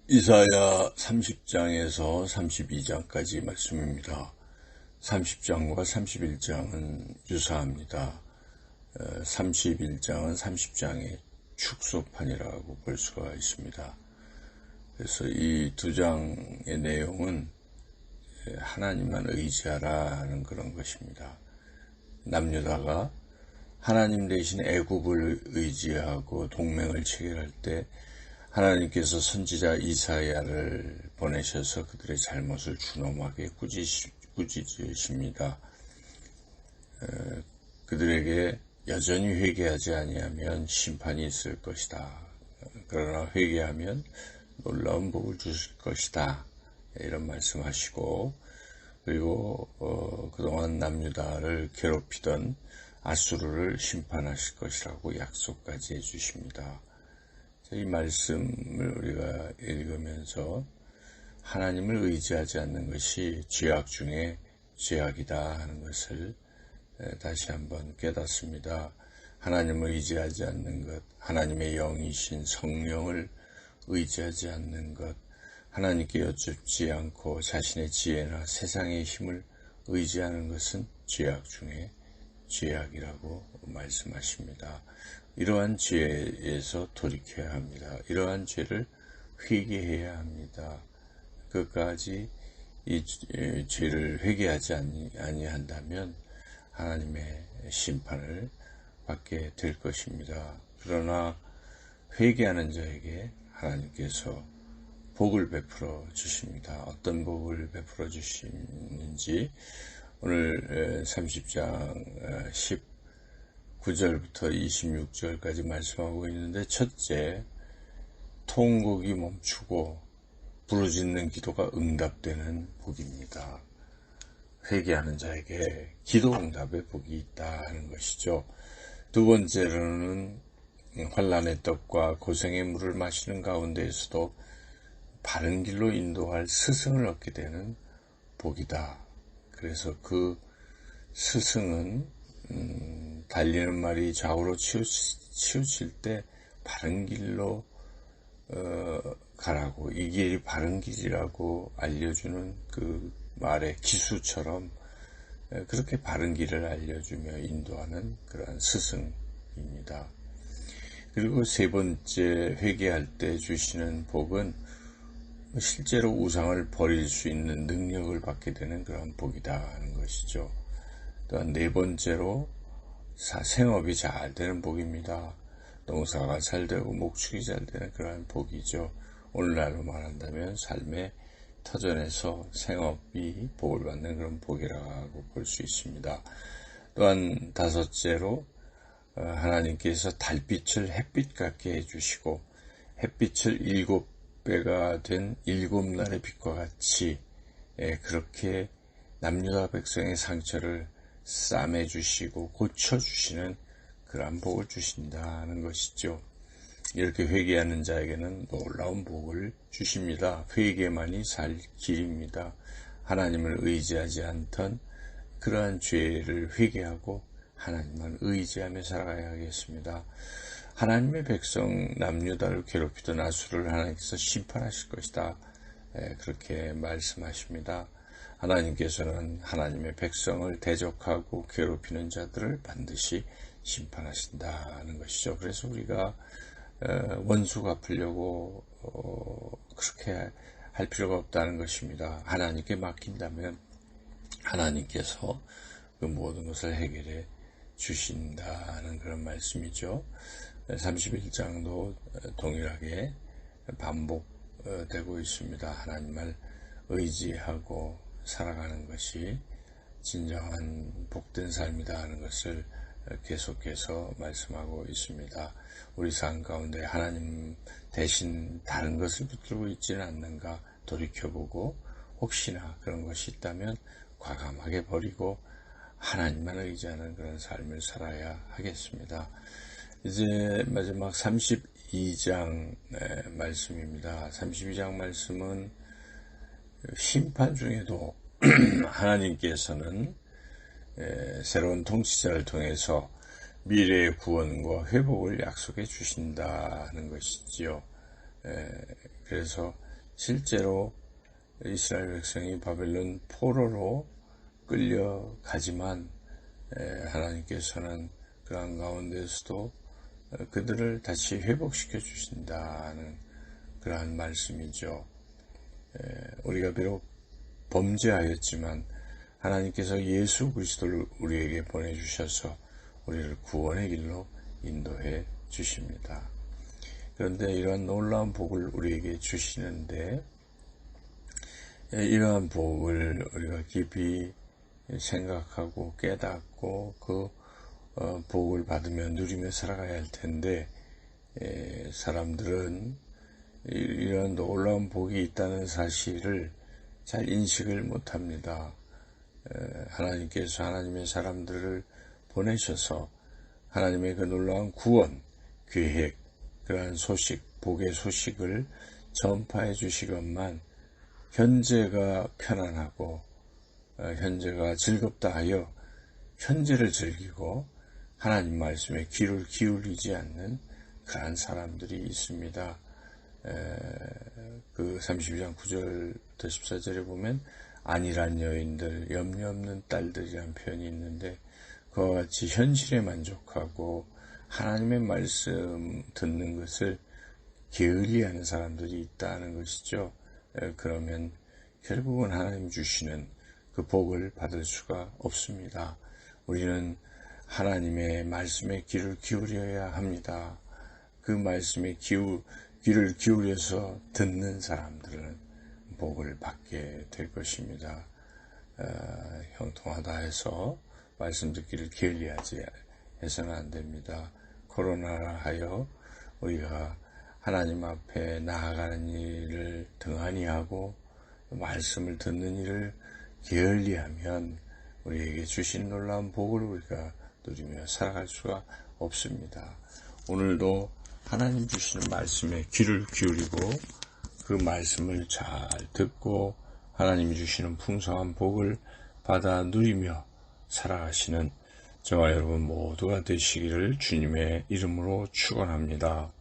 이사야 30장에서 32장까지 말씀입니다. 30장과 31장은 유사합니다. 31장은 30장의 축소판이라고 볼 수가 있습니다. 그래서 이 두 장의 내용은 하나님만 의지하라 하는 그런 것입니다. 남유다가 하나님 대신 애굽을 의지하고 동맹을 체결할 때 하나님께서 선지자 이사야를 보내셔서 그들의 잘못을 준엄하게 꾸짖으십니다. 그들에게 여전히 회개하지 아니하면 심판이 있을 것이다. 그러나 회개하면 놀라운 복을 주실 것이다. 이런 말씀하시고, 그리고 그동안 남유다를 괴롭히던 아수르를 심판하실 것이라고 약속까지 해주십니다. 이 말씀을 우리가 읽으면서 하나님을 의지하지 않는 것이 죄악 중에 죄악이다 하는 것을 다시 한번 깨닫습니다. 하나님을 의지하지 않는 것, 하나님의 영이신 성령을 의지하지 않는 것, 하나님께 여쭙지 않고 자신의 지혜나 세상의 힘을 의지하는 것은 죄악 중에 죄악이라고 말씀하십니다. 이러한 죄에서 돌이켜야 합니다. 이러한 죄를 회개해야 합니다. 끝까지 이 죄를 회개하지 아니한다면 하나님의 심판을 받게 될 것입니다. 그러나 회개하는 자에게 하나님께서 복을 베풀어 주십니다. 어떤 복을 베풀어 주시는지 오늘 30장 19절부터 26절까지 말씀하고 있는데, 첫째, 통곡이 멈추고 부르짖는 기도가 응답되는 복입니다. 회개하는 자에게 기도 응답의 복이 있다 하는 것이죠. 두 번째로는 환난의 떡과 고생의 물을 마시는 가운데에서도 바른 길로 인도할 스승을 얻게 되는 복이다. 그래서 그 스승은 달리는 말이 좌우로 치우칠 때 바른 길로 가라고, 이 길이 바른 길이라고 알려주는 그 말의 기수처럼 그렇게 바른 길을 알려주며 인도하는 그러한 스승입니다. 그리고 세 번째, 회개할 때 주시는 복은 실제로 우상을 버릴 수 있는 능력을 받게 되는 그런 복이다 하는 것이죠. 또한 네 번째로 생업이 잘 되는 복입니다. 농사가 잘 되고 목축이 잘 되는 그런 복이죠. 오늘날로 말한다면 삶의 터전에서 생업이 복을 받는 그런 복이라고 볼 수 있습니다. 또한 다섯째로 하나님께서 달빛을 햇빛 같게 해주시고 햇빛을 7배가 된 7날의 빛과 같이 그렇게 남유다 백성의 상처를 싸매주시고 고쳐주시는 그러한 복을 주신다는 것이죠. 이렇게 회개하는 자에게는 놀라운 복을 주십니다. 회개만이 살 길입니다. 하나님을 의지하지 않던 그러한 죄를 회개하고 하나님만 의지하며 살아가야 하겠습니다. 하나님의 백성 남유다를 괴롭히던 아수르를 하나님께서 심판하실 것이다. 그렇게 말씀하십니다. 하나님께서는 하나님의 백성을 대적하고 괴롭히는 자들을 반드시 심판하신다는 것이죠. 그래서 우리가 원수 갚으려고 그렇게 할 필요가 없다는 것입니다. 하나님께 맡긴다면 하나님께서 그 모든 것을 해결해 주신다는 그런 말씀이죠. 31장도 동일하게 반복되고 있습니다. 하나님을 의지하고 살아가는 것이 진정한 복된 삶이다 하는 것을 계속해서 말씀하고 있습니다. 우리 삶 가운데 하나님 대신 다른 것을 붙들고 있지는 않는가 돌이켜보고, 혹시나 그런 것이 있다면 과감하게 버리고 하나님만 의지하는 그런 삶을 살아야 하겠습니다. 이제 마지막 32장 말씀입니다. 32장 말씀은 심판 중에도 하나님께서는 새로운 통치자를 통해서 미래의 구원과 회복을 약속해 주신다는 것이지요. 그래서 실제로 이스라엘 백성이 바벨론 포로로 끌려가지만 하나님께서는 그러한 가운데서도 그들을 다시 회복시켜 주신다는 그러한 말씀이죠. 우리가 비록 범죄하였지만 하나님께서 예수 그리스도를 우리에게 보내주셔서 우리를 구원의 길로 인도해 주십니다. 그런데 이러한 놀라운 복을 우리에게 주시는데 이러한 복을 우리가 깊이 생각하고 깨닫고 그 복을 받으며 누리며 살아가야 할 텐데 사람들은 이런 놀라운 복이 있다는 사실을 잘 인식을 못합니다. 하나님께서 하나님의 사람들을 보내셔서 하나님의 그 놀라운 구원, 계획, 그러한 소식, 복의 소식을 전파해 주시건만 현재가 편안하고 현재가 즐겁다 하여 현재를 즐기고 하나님 말씀에 귀를 기울이지 않는 그러한 사람들이 있습니다. 그 32장 9절부터 14절에 보면 안일한 여인들, 염려 없는 딸들이라는 표현이 있는데 그와 같이 현실에 만족하고 하나님의 말씀 듣는 것을 게을리하는 사람들이 있다는 것이죠. 그러면 결국은 하나님 주시는 그 복을 받을 수가 없습니다. 우리는 하나님의 말씀에 귀를 기울여야 합니다. 그 말씀에 귀를 기울여서 듣는 사람들은 복을 받게 될 것입니다. 형통하다 해서 말씀 듣기를 게을리하지 해서는 안 됩니다. 코로나라 하여 우리가 하나님 앞에 나아가는 일을 등한히 하고 말씀을 듣는 일을 게을리하면 우리에게 주신 놀라운 복을 우리가 누리며 살아갈 수가 없습니다. 오늘도 하나님 주시는 말씀에 귀를 기울이고 그 말씀을 잘 듣고 하나님이 주시는 풍성한 복을 받아 누리며 살아가시는 저와 여러분 모두가 되시기를 주님의 이름으로 축원합니다.